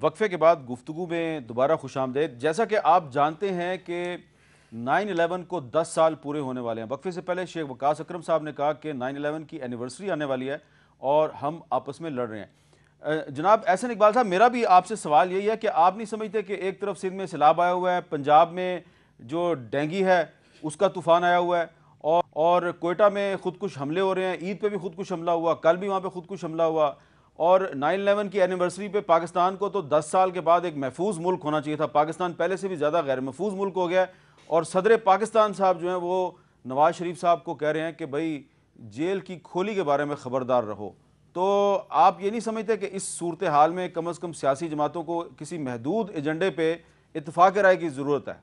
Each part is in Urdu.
وقفے کے بعد گفتگو میں دوبارہ خوش آمدید۔ جیسا کہ آپ جانتے ہیں کہ 9/11 کو 10 سال پورے ہونے والے ہیں۔ وقفے سے پہلے شیخ وقاص اکرم صاحب نے کہا کہ 9/11 کی اینیورسری آنے والی ہے اور ہم آپس میں لڑ رہے ہیں۔ جناب احسن اقبال صاحب، میرا بھی آپ سے سوال یہی ہے کہ آپ نہیں سمجھتے کہ ایک طرف سندھ میں سیلاب آیا ہوا ہے، پنجاب میں جو ڈینگی ہے اس کا طوفان آیا ہوا ہے، اور کوئٹہ میں خودکش حملے ہو رہے ہیں، عید پہ بھی خودکش حملہ ہوا، کل بھی وہاں پہ خودکش حملہ ہوا، اور 9/11 کی اینیورسری پہ پاکستان کو تو 10 سال کے بعد ایک محفوظ ملک ہونا چاہیے تھا۔ پاکستان پہلے سے بھی زیادہ غیر محفوظ ملک ہو گیا ہے، اور صدر پاکستان صاحب جو ہیں وہ نواز شریف صاحب کو کہہ رہے ہیں کہ بھائی جیل کی کھولی کے بارے میں خبردار رہو۔ تو آپ یہ نہیں سمجھتے کہ اس صورتحال میں کم از کم سیاسی جماعتوں کو کسی محدود ایجنڈے پہ اتفاق رائے کی ضرورت ہے؟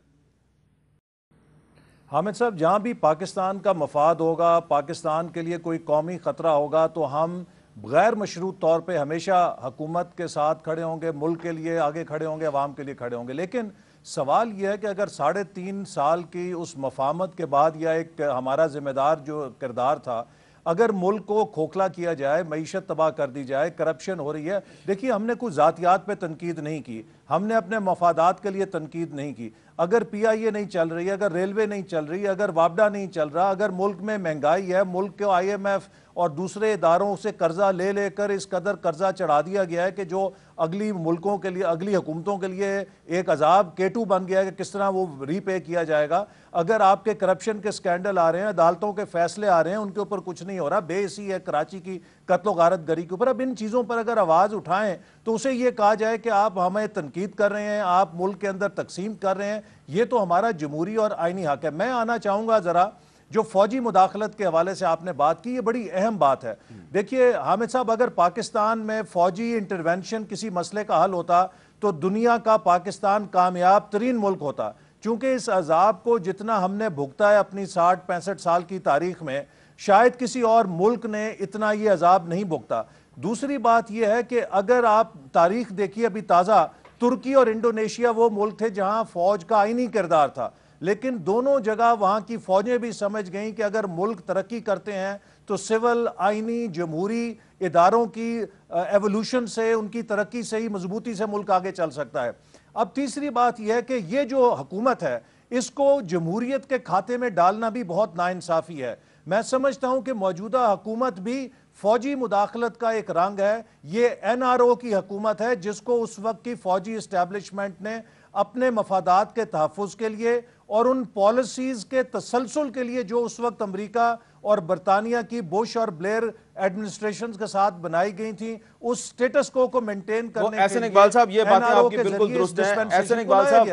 حامد صاحب، جہاں بھی پاکستان کا مفاد ہوگا، پاکستان کے لیے کوئی قومی خطرہ ہوگا تو ہم غیر مشروط طور پہ ہمیشہ حکومت کے ساتھ کھڑے ہوں گے، ملک کے لیے آگے کھڑے ہوں گے، عوام کے لیے کھڑے ہوں گے۔ لیکن سوال یہ ہے کہ اگر 3.5 سال کی اس مفاہمت کے بعد یا ایک ہمارا ذمہ دار جو کردار تھا، اگر ملک کو کھوکھلا کیا جائے، معیشت تباہ کر دی جائے، کرپشن ہو رہی ہے، دیکھیے ہم نے کوئی ذاتیات پہ تنقید نہیں کی، ہم نے اپنے مفادات کے لیے تنقید نہیں کی۔ اگر PIA نہیں چل رہی ہے، اگر ریلوے نہیں چل رہی، اگر وابڈا نہیں چل رہا، اگر ملک میں مہنگائی ہے، ملک کے IMF اور دوسرے اداروں سے قرضہ لے لے کر اس قدر قرضہ چڑھا دیا گیا ہے کہ جو اگلی ملکوں کے لیے، اگلی حکومتوں کے لیے ایک عذاب K2 بن گیا ہے کہ کس طرح وہ ری پے کیا جائے گا۔ اگر آپ کے کرپشن کے سکینڈل آ رہے ہیں، عدالتوں کے فیصلے آ رہے ہیں، ان کے اوپر کچھ نہیں ہو رہا، بے حسی ہے کراچی کی قتل و غارت گری کے اوپر، اب ان چیزوں پر اگر آواز اٹھائیں تو اسے یہ کہا جائے کہ آپ ہمیں تنقید کر رہے ہیں، آپ ملک کے اندر تقسیم کر رہے ہیں، یہ تو ہمارا جمہوری اور آئینی حق ہے۔ میں آنا چاہوں گا ذرا جو فوجی مداخلت کے حوالے سے آپ نے بات کی، یہ بڑی اہم بات ہے۔ دیکھیے حامد صاحب، اگر پاکستان میں فوجی انٹرونشن کسی مسئلے کا حل ہوتا تو دنیا کا پاکستان کامیاب ترین ملک ہوتا، چونکہ اس عذاب کو جتنا ہم نے بھگتا ہے اپنی 60-65 سال کی تاریخ میں، شاید کسی اور ملک نے اتنا یہ عذاب نہیں بھگتا۔ دوسری بات یہ ہے کہ اگر آپ تاریخ دیکھیے ابھی تازہ، ترکی اور انڈونیشیا وہ ملک تھے جہاں فوج کا آئینی کردار تھا، لیکن دونوں جگہ وہاں کی فوجیں بھی سمجھ گئیں کہ اگر ملک ترقی کرتے ہیں تو سول، آئینی، جمہوری اداروں کی ایولوشن سے، ان کی ترقی سے ہی مضبوطی سے ملک آگے چل سکتا ہے۔ اب تیسری بات یہ ہے کہ یہ جو حکومت ہے اس کو جمہوریت کے کھاتے میں ڈالنا بھی بہت ناانصافی ہے۔ میں سمجھتا ہوں کہ موجودہ حکومت بھی فوجی مداخلت کا ایک رنگ ہے، یہ NRO کی حکومت ہے جس کو اس وقت کی فوجی اسٹیبلشمنٹ نے اپنے مفادات کے تحفظ کے لیے اور ان پالیسیز کے تسلسل کے لیے جو اس وقت امریکہ اور برطانیہ کی بش اور بلیئر ایڈمنسٹریشنز کے ساتھ بنائی گئی تھیں، اس سٹیٹس کو مینٹین کرنے کے لیے احسن اقبال صاحب، یہ باتیں آپ کی بالکل درست ہیں۔ احسن اقبال صاحب،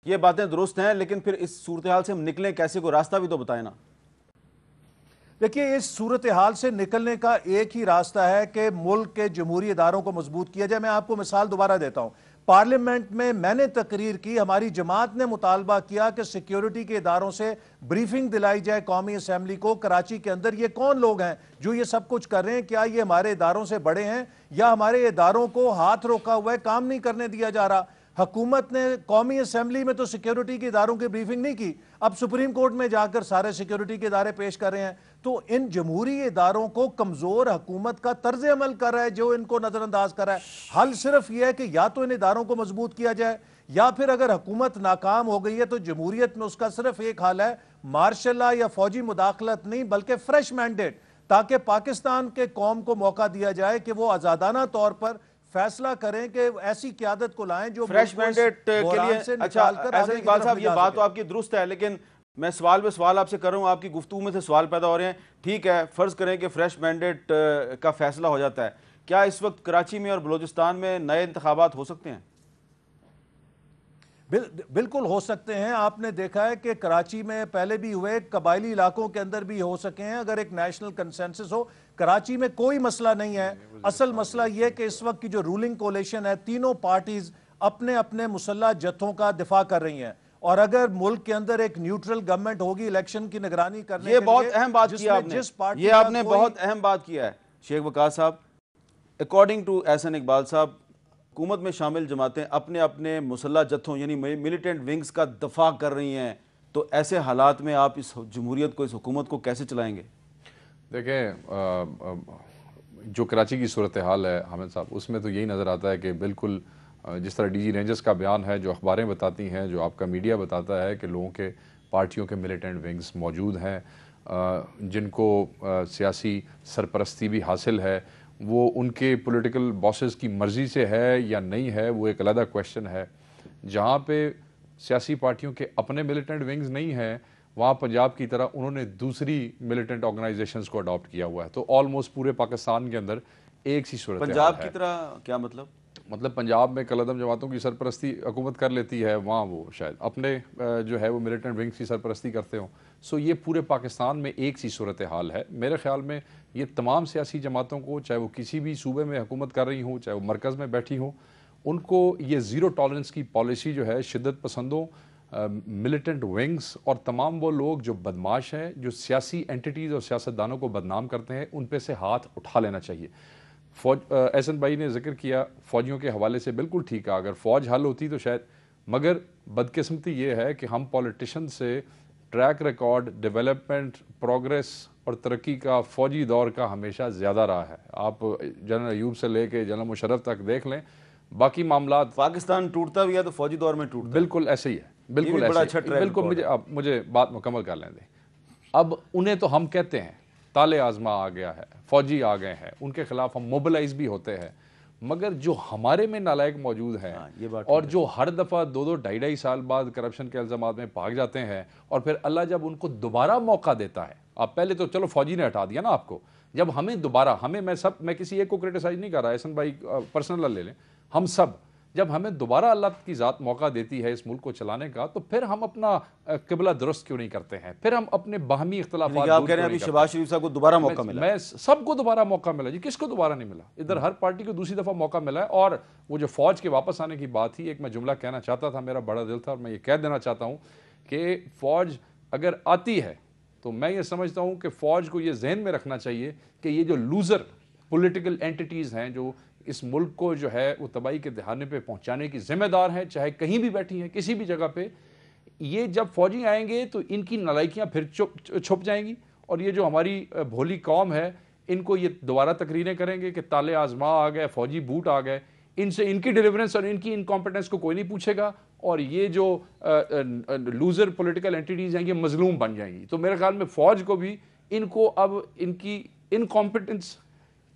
یہ باتیں درست ہیں، لیکن پھر اس صورتحال سے ہم نکلیں کیسے؟ کوئی راستہ بھی تو بتائیں نا۔ دیکھیے اس صورتحال سے نکلنے کا ایک ہی راستہ ہے کہ ملک کے جمہوری اداروں کو مضبوط کیا جائے۔ میں آپ کو مثال دوبارہ دیتا ہوں، پارلیمنٹ میں نے تقریر کی، ہماری جماعت نے مطالبہ کیا کہ سیکیورٹی کے اداروں سے بریفنگ دلائی جائے قومی اسمبلی کو، کراچی کے اندر یہ کون لوگ ہیں جو یہ سب کچھ کر رہے ہیں، کیا یہ ہمارے اداروں سے بڑے ہیں یا ہمارے اداروں کو ہاتھ روکا ہوا ہے، کام نہیں کرنے دیا جا رہا۔ حکومت نے قومی اسمبلی میں تو سیکیورٹی کے اداروں کی بریفنگ نہیں کی، اب سپریم کورٹ میں جا کر سارے سیکیورٹی کے ادارے پیش کر رہے ہیں۔ تو ان جمہوری اداروں کو کمزور حکومت کا طرز عمل کر رہا ہے جو ان کو نظر انداز کر رہا ہے۔ حل صرف یہ ہے کہ یا تو ان اداروں کو مضبوط کیا جائے، یا پھر اگر حکومت ناکام ہو گئی ہے تو جمہوریت میں اس کا صرف ایک حل ہے، مارشل لا یا فوجی مداخلت نہیں بلکہ فریش مینڈیٹ، تاکہ پاکستان کے قوم کو موقع دیا جائے کہ وہ آزادانہ طور پر فیصلہ کریں کہ ایسی قیادت کو لائیں جو فریش مینڈیٹ کے لیے۔ اچھا احسن اقبال صاحب، یہ بات تو آپ کی درست ہے، لیکن میں سوال پہ سوال آپ سے کر رہا ہوں، آپ کی گفتگو میں سے سوال پیدا ہو رہے ہیں۔ ٹھیک ہے، فرض کریں کہ فریش مینڈیٹ کا فیصلہ ہو جاتا ہے، کیا اس وقت کراچی میں اور بلوچستان میں نئے انتخابات ہو سکتے ہیں؟ بالکل ہو سکتے ہیں۔ آپ نے دیکھا ہے کہ کراچی میں پہلے بھی ہوئے، قبائلی علاقوں کے اندر بھی ہو سکے ہیں اگر ایک نیشنل کنسنسس ہو۔ کراچی میں کوئی مسئلہ نہیں ہے، اصل مسئلہ یہ کہ اس وقت کی جو رولنگ کولیشن ہے، تینوں پارٹیز اپنے اپنے مسلح جتھوں کا دفاع کر رہی ہیں، اور اگر ملک کے اندر ایک نیوٹرل گورنمنٹ ہوگی الیکشن کی نگرانی کرنے کے لیے، یہ بہت اہم بات کیا آپ نے، یہ آپ نے بہت اہم بات کیا ہے شیخ وقاص صاحب۔ اکارڈنگ ٹو احسن اقبال صاحب، حکومت میں شامل جماعتیں اپنے اپنے مسلح جتھوں یعنی ملیٹنٹ ونگز کا دفاع کر رہی ہیں، تو ایسے حالات میں آپ اس جمہوریت کو، اس حکومت کو کیسے چلائیں گے؟ دیکھیں جو کراچی کی صورتحال ہے حامد صاحب، اس میں تو یہی نظر آتا ہے کہ بالکل جس طرح ڈی جی رینجرز کا بیان ہے، جو اخباریں بتاتی ہیں، جو آپ کا میڈیا بتاتا ہے کہ لوگوں کے پارٹیوں کے ملیٹنٹ ونگز موجود ہیں جن کو سیاسی سرپرستی بھی حاصل ہے، وہ ان کے پولیٹیکل باسز کی مرضی سے ہے یا نہیں ہے، وہ ایک علیحدہ کویشچن ہے۔ جہاں پہ سیاسی پارٹیوں کے اپنے ملیٹنٹ ونگز نہیں ہیں، وہاں پنجاب کی طرح انہوں نے دوسری ملیٹنٹ آرگنائزیشنز کو اڈاپٹ کیا ہوا ہے، تو آلموسٹ پورے پاکستان کے اندر ایک سی صورتحال ہے۔ پنجاب کی طرح کیا مطلب؟ مطلب پنجاب میں کالعدم جماعتوں کی سرپرستی حکومت کر لیتی ہے، وہاں وہ شاید اپنے جو ہے وہ ملیٹنٹ ونگز کی سرپرستی کرتے ہوں۔ سو یہ پورے پاکستان میں ایک سی صورتحال ہے۔ میرے خیال میں یہ تمام سیاسی جماعتوں کو، چاہے وہ کسی بھی صوبے میں حکومت کر رہی ہوں، چاہے وہ مرکز میں بیٹھی ہوں، ان کو یہ زیرو ٹالرنس کی پالیسی جو ہے شدت پسندوں، ملیٹنٹ ونگز اور تمام وہ لوگ جو بدماش ہیں، جو سیاسی اینٹیٹیز اور سیاستدانوں کو بدنام کرتے ہیں، ان پہ سے ہاتھ اٹھا لینا چاہیے۔ احسن بھائی نے ذکر کیا فوجیوں کے حوالے سے، بالکل ٹھیک ہے، اگر فوج حل ہوتی تو شاید، مگر بدقسمتی یہ ہے کہ ہم پولیٹیشن سے ٹریک ریکارڈ ڈیولپمنٹ، پروگریس اور ترقی کا فوجی دور کا ہمیشہ زیادہ رہا ہے۔ آپ جنرل ایوب سے لے کے جنرل مشرف تک دیکھ لیں، باقی معاملات پاکستان ٹوٹتا بھی ہے تو فوجی دور میں ٹوٹتا ہے۔ بالکل ایسے ہی ہے، بالکل بڑا ایسے اچھا ہی، بالکل۔ مجھے بات مکمل کر لیں دیں۔ اب انہیں تو ہم کہتے ہیں تالے آزما آ گیا ہے، فوجی آ گئے ہیں، ان کے خلاف ہم موبلائز بھی ہوتے ہیں، مگر جو ہمارے میں نالائق موجود ہیں اور جو ہر دفعہ 2-2 سال بعد کرپشن کے الزامات میں بھاگ جاتے ہیں، اور پھر اللہ جب ان کو دوبارہ موقع دیتا ہے، آپ پہلے تو چلو فوجی نے ہٹا دیا نا آپ کو، جب ہمیں دوبارہ، میں کسی ایک کو کرٹیسائز نہیں کر رہا، احسن بھائی پرسنل لے لیں، ہم سب جب ہمیں دوبارہ اللہ کی ذات موقع دیتی ہے اس ملک کو چلانے کا، تو پھر ہم اپنا قبلہ درست کیوں نہیں کرتے ہیں؟ پھر ہم اپنے باہمی اختلافات آپ کہہ رہے ہیں ابھی شہباز شریف صاحب کو دوبارہ موقع ملا؟ میں سب کو دوبارہ موقع ملا جی، کس کو دوبارہ نہیں ملا؟ ادھر ہر پارٹی کو دوسری دفعہ موقع ملا ہے۔ اور وہ جو فوج کے واپس آنے کی بات تھی، ایک میں جملہ کہنا چاہتا تھا، میرا بڑا دل تھا، اور میں یہ کہہ دینا چاہتا ہوں کہ فوج اگر آتی ہے تو میں یہ سمجھتا ہوں کہ فوج کو یہ ذہن میں رکھنا چاہیے کہ یہ جو لوزر پولیٹیکل اینٹیٹیز ہیں، جو اس ملک کو جو ہے وہ تباہی کے دہانے پہ پہنچانے کی ذمہ دار ہیں، چاہے کہیں بھی بیٹھی ہیں، کسی بھی جگہ پہ، یہ جب فوجی آئیں گے تو ان کی نالائکیاں پھر چھپ جائیں گی، اور یہ جو ہماری بھولی قوم ہے، ان کو یہ دوبارہ تقریریں کریں گے کہ تالے آزما آ گئے، فوجی بوٹ آ گئے، ان سے ان کی ڈیلیورنس اور ان کی انکمپیٹنس کو کوئی نہیں پوچھے گا، اور یہ جو لوزر پولیٹیکل اینٹیٹیز ہیں یہ مظلوم بن جائیں گی۔ تو میرے خیال میں فوج کو بھی ان کو اب ان کی انکمپیٹنس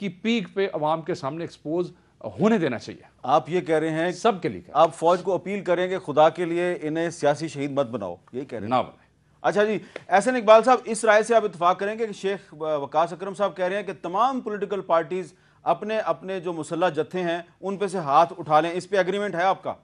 کی پیک پہ عوام کے سامنے ایکسپوز ہونے دینا چاہیے۔ آپ یہ کہہ رہے ہیں سب کے لیے آپ فوج کو اپیل کریں کہ خدا کے لیے انہیں سیاسی شہید مت بناؤ، یہی کہہ رہے ہیں؟ نہ بنائیں۔ اچھا جی، احسن اقبال صاحب، اس رائے سے آپ اتفاق کریں گے کہ شیخ وقاص اکرم صاحب کہہ رہے ہیں کہ تمام پولیٹیکل پارٹیز اپنے اپنے جو مسلح جتھے ہیں ان پہ سے ہاتھ اٹھا لیں، اس پہ ایگریمنٹ ہے آپ کا؟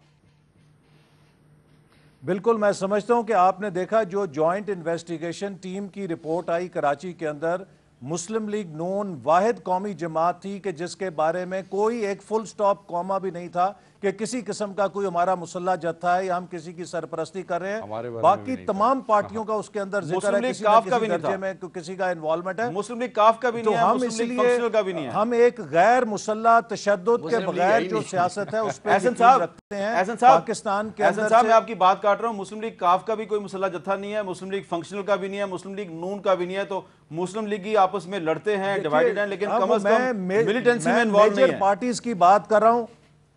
بالکل، میں سمجھتا ہوں کہ آپ نے دیکھا جو جوائنٹ انویسٹیگیشن ٹیم کی رپورٹ آئی کراچی کے اندر، مسلم لیگ نون واحد قومی جماعت تھی کہ جس کے بارے میں کوئی ایک فل سٹاپ کوما بھی نہیں تھا کہ کسی قسم کا کوئی ہمارا مسلح جتھا ہے یا ہم کسی کی سرپرستی کر رہے ہیں۔ باقی تمام پارٹیوں کا اس کے اندر ذکر ہے، کسی نہ کسی درجے میں کسی کا انوالومنٹ ہے۔ مسلم لیگ کاف کا بھی نہیں ہے، مسلم لیگ فنکشنل کا بھی نہیں ہے۔ ہم ایک غیر مسلح تشدد کے بغیر جو سیاست ہے اس پہ احسن یقین صاحب، رکھتے ہیں۔ احسن صاحب، پاکستان کے احسن اندر صاحب، میں آپ کی بات کاٹ رہا ہوں، مسلم لیگ کاف کا بھی کوئی مسلح جتھا نہیں ہے، مسلم لیگ فنکشنل کا بھی نہیں ہے، مسلم لیگ نون کا بھی نہیں ہے، تو مسلم لیگی آپس میں لڑتے ہیں، ڈیوائیڈڈ ہیں، لیکن کم از کم ملیٹنسی میں انوالو نہیں میجر پارٹیز کی بات کر رہا ہوں،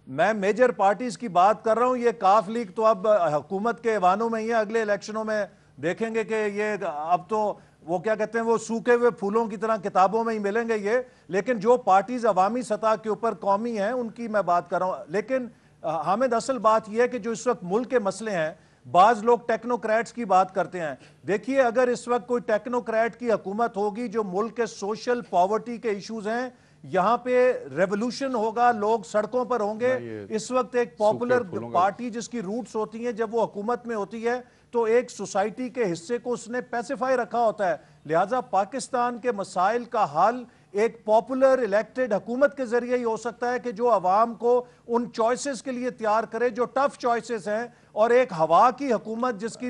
میں میجر پارٹیز کی بات کر رہا ہوں۔ یہ کاف لیگ تو اب حکومت کے ایوانوں میں ہی ہے، اگلے الیکشنوں میں دیکھیں گے کہ یہ اب تو وہ کیا کہتے ہیں، وہ سوکھے ہوئے پھولوں کی طرح کتابوں میں ہی ملیں گے یہ، لیکن جو پارٹیز عوامی سطح کے اوپر قومی ہیں ان کی میں بات کر رہا ہوں۔ لیکن حامد، اصل بات یہ ہے کہ جو اس وقت ملک کے مسئلے ہیں، بعض لوگ ٹیکنوکریٹس کی بات کرتے ہیں، دیکھیے اگر اس وقت کوئی ٹیکنوکریٹ کی حکومت ہوگی جو ملک کے سوشل پاورٹی کے ایشوز ہیں، یہاں پہ ریولوشن ہوگا، لوگ سڑکوں پر ہوں گے۔ اس وقت ایک پاپولر پارٹی جس کی روٹس ہوتی ہیں، جب وہ حکومت میں ہوتی ہے تو ایک سوسائٹی کے حصے کو اس نے پیسیفائی رکھا ہوتا ہے، لہٰذا پاکستان کے مسائل کا حل ایک پاپولر الیکٹڈ حکومت کے ذریعے ہی ہو سکتا ہے کہ جو عوام کو ان چوائسز کے لیے تیار کرے جو ٹف چوائسز ہیں، اور ایک ہوا کی حکومت جس کی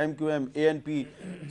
MQM, ANP,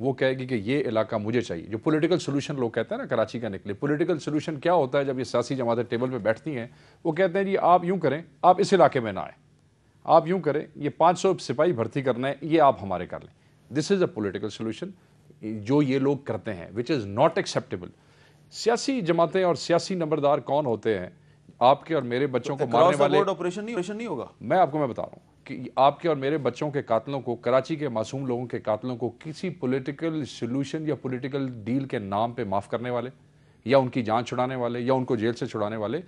وہ کہے گی کہ یہ علاقہ مجھے چاہیے. جو پولیٹیکل سولوشن لوگ کہتے ہیں نا کراچی کا نکلے, پولیٹیکل سولوشن کیا ہوتا ہے؟ جب یہ سیاسی جماعتیں ٹیبل پہ بیٹھتی ہیں وہ کہتے ہیں جی آپ یوں کریں, آپ اس علاقے میں نہ آئیں, آپ یوں کریں, یہ 500 سپاہی بھرتی کرنا ہے یہ آپ ہمارے کر لیں. دس از اے پولیٹیکل سولوشن جو یہ لوگ کرتے ہیں, وچ از ناٹ ایکسیپٹیبل. سیاسی جماعتیں اور سیاسی نمبردار کون ہوتے ہیں؟ آپ کے اور میرے بچوں کو مارنے والے. آپریشن نہیں ہوگا. میں بتا رہا ہوں کہ آپ کے اور میرے بچوں کے قاتلوں کو, کراچی کے معصوم لوگوں کے قاتلوں کو کسی پولیٹیکل سولوشن یا پولیٹیکل ڈیل کے نام پہ معاف کرنے والے, یا ان کی جان چھڑانے والے, یا ان کو جیل سے چھڑانے والے,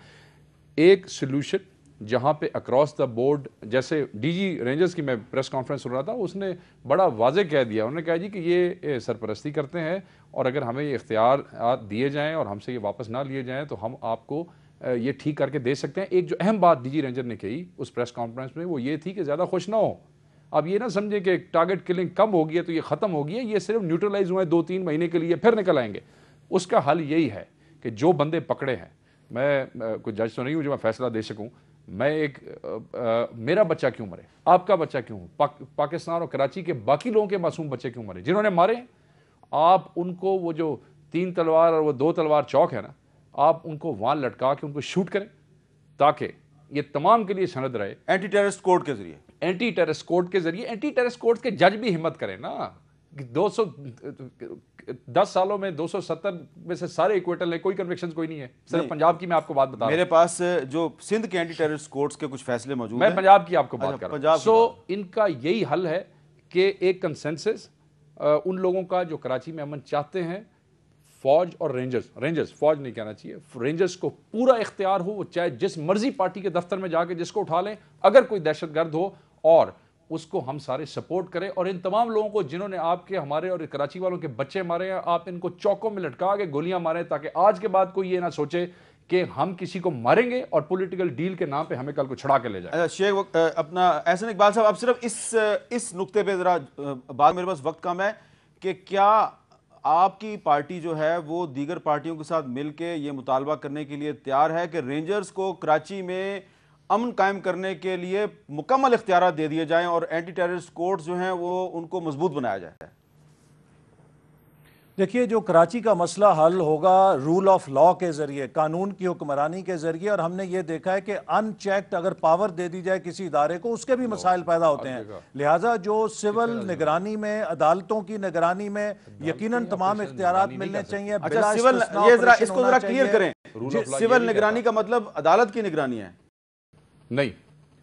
ایک سولوشن جہاں پہ اکراس دا بورڈ, جیسے ڈی جی رینجرز کی میں پریس کانفرنس سن رہا تھا, اس نے بڑا واضح کہہ دیا, انہوں نے کہا جی کہ یہ سرپرستی کرتے ہیں اور اگر ہمیں یہ اختیارات دیے جائیں اور ہم سے یہ واپس نہ لیے جائیں تو ہم آپ کو یہ ٹھیک کر کے دے سکتے ہیں. ایک جو اہم بات ڈی جی رینجر نے کہی اس پریس کانفرنس میں وہ یہ تھی کہ زیادہ خوش نہ ہو. اب یہ نہ سمجھیں کہ ٹارگٹ کلنگ کم ہوگی ہے تو یہ ختم ہوگی ہے, یہ صرف نیوٹرلائز ہوئے 2-3 مہینے کے لیے, پھر نکل آئیں گے. اس کا حل یہی ہے کہ جو بندے پکڑے ہیں, میں کوئی جج تو نہیں ہوں جو میں فیصلہ دے سکوں, میں میرا بچہ کیوں مرے, آپ کا بچہ کیوں, پاکستان اور کراچی کے باقی لوگوں کے معصوم بچے کیوں مرے جنہوں نے مارے ہیں, آپ ان کو وہ جو 3 تلوار اور وہ 2 تلوار چوک ہے نا, آپ ان کو وہاں لٹکا کے ان کو شوٹ کریں تاکہ یہ تمام کے لیے سند رہے. اینٹی ٹیررسٹ کوڈ کے ذریعے, اینٹی ٹیررسٹ کوڈ کے ذریعے. اینٹی ٹیررسٹ کوڈ کے جج بھی ہمت کریں نا. 10 سالوں میں 270 میں سے سارے ایکویٹل ہیں, کوئی کنوکشنز کوئی نہیں ہے. صرف پنجاب کی میں آپ کو بات بتا رہا ہوں, میرے پاس جو سندھ کے اینٹی ٹیررسٹ کوڈز کے کچھ فیصلے موجود ہیں, میں پنجاب کی آپ کو بات کر رہا ہوں. سو ان کا یہی حل ہے کہ ایک کنسنسس ان لوگوں کا جو کراچی میں امن چاہتے ہیں, فوج اور رینجرز, فوج نہیں کہنا چاہیے, رینجرز کو پورا اختیار ہو, وہ چاہے جس مرضی پارٹی کے دفتر میں جا کے جس کو اٹھا لیں, اگر کوئی دہشت گرد ہو, اور اس کو ہم سارے سپورٹ کریں. اور ان تمام لوگوں کو جنہوں نے آپ کے, ہمارے اور کراچی والوں کے بچے مارے ہیں, آپ ان کو چوکوں میں لٹکا کے گولیاں ماریں تاکہ آج کے بعد کوئی یہ نہ سوچے کہ ہم کسی کو ماریں گے اور پولیٹیکل ڈیل کے نام پہ ہمیں کل کو چھڑا کے لے جائیں. شیخ اپنا احسن اقبال صاحب, اب صرف اس نقطے پہ ذرا بات, میرے پاس وقت کم ہے, کہ کیا آپ کی پارٹی جو ہے وہ دیگر پارٹیوں کے ساتھ مل کے یہ مطالبہ کرنے کے لیے تیار ہے کہ رینجرز کو کراچی میں امن قائم کرنے کے لیے مکمل اختیارات دے دیے جائیں اور اینٹی ٹیررسٹ کوڈز جو ہیں وہ ان کو مضبوط بنایا جائے؟ دیکھیے, جو کراچی کا مسئلہ حل ہوگا رول آف لا کے ذریعے, قانون کی حکمرانی کے ذریعے, اور ہم نے یہ دیکھا ہے کہ ان چیکڈ اگر پاور دے دی جائے کسی ادارے کو, اس کے بھی مسائل پیدا ہوتے ہیں. لہٰذا جو سول نگرانی میں, عدالتوں کی نگرانی میں یقیناً تمام اختیارات ملنے چاہیے. اس کو ذرا کلیئر کریں, سول نگرانی کا مطلب عدالت کی نگرانی ہے؟ نہیں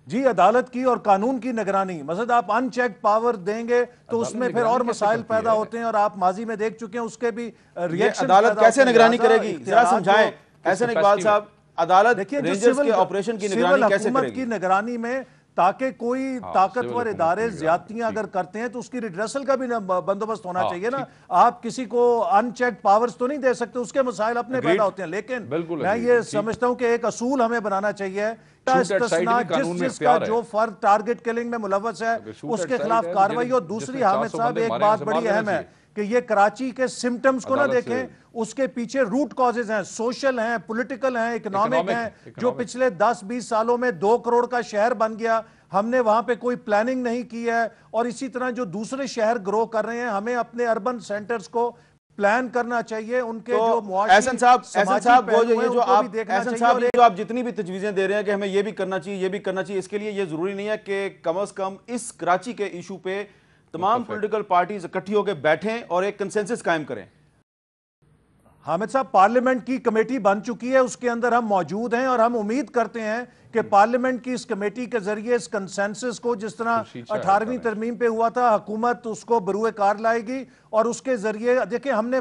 جی, عدالت کی اور قانون کی نگرانی. مثلا آپ ان چیک پاور دیں گے تو اس میں پھر اور مسائل پیدا ہوتے ہیں, اور آپ ماضی میں دیکھ چکے ہیں اس کے بھی ریئیکشن. عدالت کیسے نگرانی کرے گی, ذرا سمجھائیں احسن اقبال صاحب. عدالت رینجرز کے آپریشن کی نگرانی کیسے کرے گی؟ کی نگرانی میں, تاکہ کوئی طاقتور ادارے زیادتیاں اگر کرتے ہیں تو اس کی ریڈریسل کا بھی بندوبست ہونا چاہیے نا. آپ کسی کو ان چیک پاورز تو نہیں دے سکتے, اس کے مسائل اپنے پیدا ہوتے ہیں. لیکن میں یہ سمجھتا ہوں کہ ایک اصول ہمیں بنانا چاہیے, جس کا جو فرد ٹارگٹ کلنگ میں ملوث ہے اس کے خلاف کاروائی. اور دوسری حامد صاحب ایک بات بڑی اہم ہے کہ یہ کراچی کے سمٹمز کو نہ دیکھیں, اس کے پیچھے روٹ کازز ہیں, سوشل ہیں, پولیٹیکل ہیں, اکنامک ہیں. جو پچھلے 10-20 سالوں میں 2 کروڑ کا شہر بن گیا, ہم نے وہاں پہ کوئی پلاننگ نہیں کی ہے. اور اسی طرح جو دوسرے شہر گرو کر رہے ہیں, ہمیں اپنے اربن سینٹرز کو پلان کرنا چاہیے. ان کے جو معاشی احسن صاحب جو آپ جتنی بھی تجویزیں دے رہے ہیں کہ ہمیں یہ بھی کرنا چاہیے, یہ بھی کرنا چاہیے, اس کے لیے یہ ضروری نہیں ہے کہ کم از کم اس کراچی کے ایشو پہ تمام پولیٹیکل پارٹیز اکٹھی ہو کے بیٹھیں اور ایک کنسنسس قائم کریں. حامد صاحب, پارلیمنٹ کی کمیٹی بن چکی ہے, اس کے اندر ہم موجود ہیں, اور ہم امید کرتے ہیں کہ پارلیمنٹ کی اس کمیٹی کے ذریعے اس کنسنسس کو, جس طرح 18ویں ترمیم پہ ہوا تھا, حکومت اس کو بروئے کار لائے گی. اور اس کے ذریعے دیکھیں, ہم نے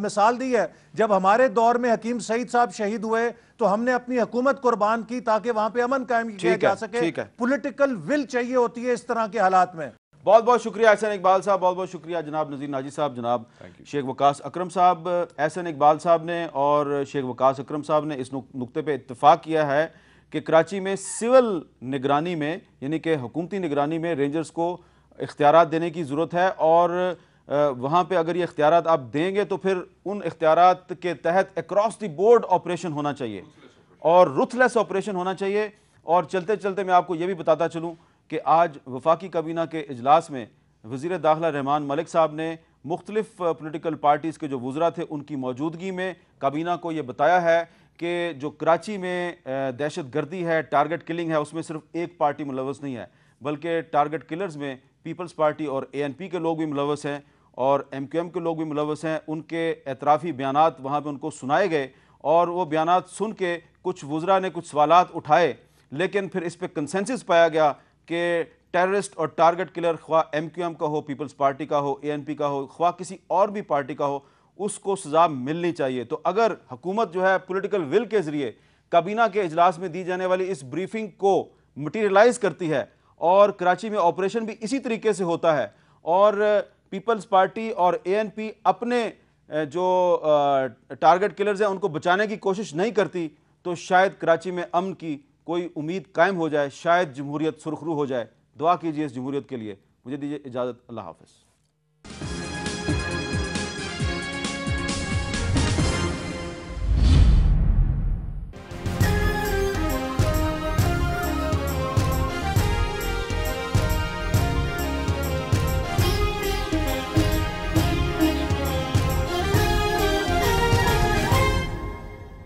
مثال دی ہے, جب ہمارے دور میں حکیم سعید صاحب شہید ہوئے تو ہم نے اپنی حکومت قربان کی تاکہ وہاں پہ امن قائم کیا جا سکے. پولیٹیکل ول چاہیے ہوتی ہے اس طرح کے حالات میں. بہت بہت شکریہ احسن اقبال صاحب, بہت بہت شکریہ جناب نذیر ناجی صاحب, جناب شیخ وقاص اکرم صاحب. احسن اقبال صاحب نے اور شیخ وقاص اکرم صاحب نے اس نقطے پہ اتفاق کیا ہے کہ کراچی میں سول نگرانی میں, یعنی کہ حکومتی نگرانی میں رینجرز کو اختیارات دینے کی ضرورت ہے, اور وہاں پہ اگر یہ اختیارات آپ دیں گے تو پھر ان اختیارات کے تحت اکراس دی بورڈ آپریشن ہونا چاہیے اور رتھلیس آپریشن ہونا چاہیے. اور چلتے چلتے میں آپ کو یہ بھی بتاتا چلوں کہ آج وفاقی کابینہ کے اجلاس میں وزیر داخلہ رحمان ملک صاحب نے مختلف پولیٹیکل پارٹیز کے جو وزراء تھے ان کی موجودگی میں کابینہ کو یہ بتایا ہے کہ جو کراچی میں دہشت گردی ہے، ٹارگٹ کلنگ ہے، اس میں صرف ایک پارٹی ملوث نہیں ہے، بلکہ ٹارگٹ کلرز میں پیپلز پارٹی اور ANP کے لوگ بھی ملوث ہیں اور MQM کے لوگ بھی ملوث ہیں۔ ان کے اعترافی بیانات وہاں پہ ان کو سنائے گئے اور وہ بیانات سن کے کچھ وزراء نے کچھ سوالات اٹھائے، لیکن پھر اس پہ کنسنسس پایا گیا کہ ٹیررسٹ اور ٹارگٹ کلر خواہ MQM کا ہو، پیپلز پارٹی کا ہو، ANP کا ہو، خواہ کسی اور بھی پارٹی کا ہو، اس کو سزا ملنی چاہیے۔ تو اگر حکومت جو ہے پولیٹیکل ول کے ذریعے کابینہ کے اجلاس میں دی جانے والی اس بریفنگ کو مٹیریلائز کرتی ہے اور کراچی میں آپریشن بھی اسی طریقے سے ہوتا ہے اور پیپلز پارٹی اور ANP اپنے جو ٹارگٹ کلرز ہیں ان کو بچانے کی کوشش نہیں کرتی، تو شاید کراچی میں امن کی کوئی امید قائم ہو جائے، شاید جمہوریت سرخرو ہو جائے۔ دعا کیجیے اس جمہوریت کے لیے۔ مجھے دیجیے اجازت، اللہ حافظ۔